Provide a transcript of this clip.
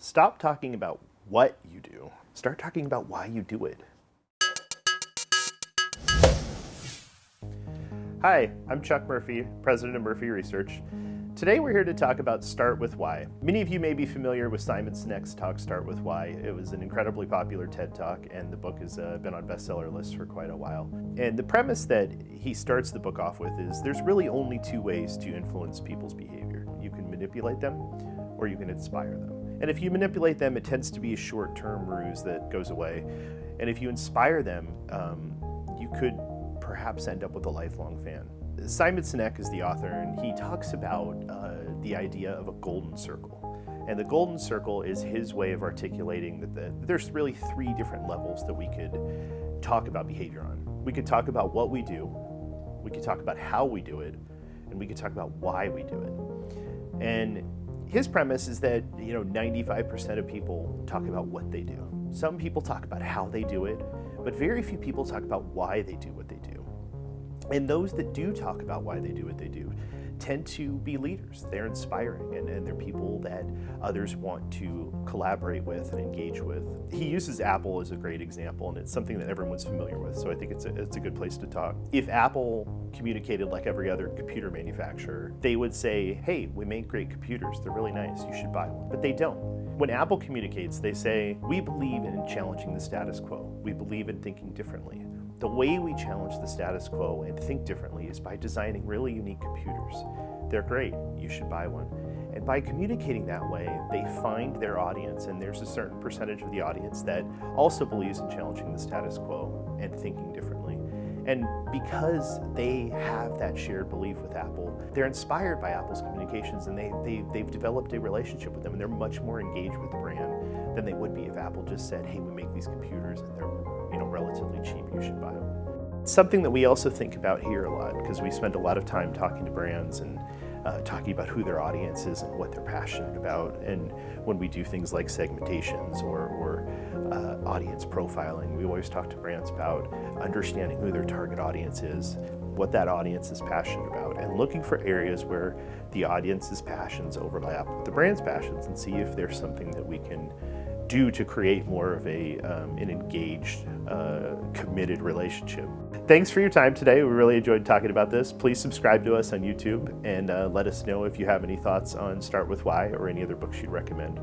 Stop talking about what you do. Start talking about why you do it. Hi, I'm Chuck Murphy, president of Murphy Research. Today we're here to talk about Start With Why. Many of you may be familiar with Simon Sinek's talk, Start With Why. It was an incredibly popular TED Talk, and the book has been on bestseller lists for quite a while. And the premise that he starts the book off with is there's really only two ways to influence people's behavior. You can manipulate them, or you can inspire them. And if you manipulate them, it tends to be a short-term ruse that goes away. And if you inspire them, you could perhaps end up with a lifelong fan. Simon Sinek is the author, and he talks about the idea of a golden circle. And the golden circle is his way of articulating that there's really three different levels that we could talk about behavior on. We could talk about what we do, we could talk about how we do it, and we could talk about why we do it. And his premise is that 95% of people talk about what they do. Some people talk about how they do it, but very few people talk about why they do what they do. And those that do talk about why they do what they do tend to be leaders. They're inspiring, and they're people that others want to collaborate with and engage with. He uses Apple as a great example, and it's something that everyone's familiar with, so I think it's a good place to talk. If Apple communicated like every other computer manufacturer, they would say, hey, we make great computers, they're really nice, you should buy one. But they don't. When Apple communicates, they say, we believe in challenging the status quo. We believe in thinking differently. The way we challenge the status quo and think differently is by designing really unique computers. They're great, you should buy one. And by communicating that way, they find their audience, and there's a certain percentage of the audience that also believes in challenging the status quo and thinking differently. And because they have that shared belief with Apple, they're inspired by Apple's communications, and they've developed a relationship with them, and they're much more engaged with the brand than they would be if Apple just said, hey, we make these computers and they're relatively cheap, you should buy them. It's something that we also think about here a lot, because we spend a lot of time talking to brands and talking about who their audience is and what they're passionate about. And when we do things like segmentations or audience profiling, we always talk to brands about understanding who their target audience is, what that audience is passionate about, and looking for areas where the audience's passions overlap with the brand's passions, and see if there's something that we can do to create more of an engaged, committed relationship. Thanks for your time today. We really enjoyed talking about this. Please subscribe to us on YouTube and let us know if you have any thoughts on Start With Why or any other books you'd recommend.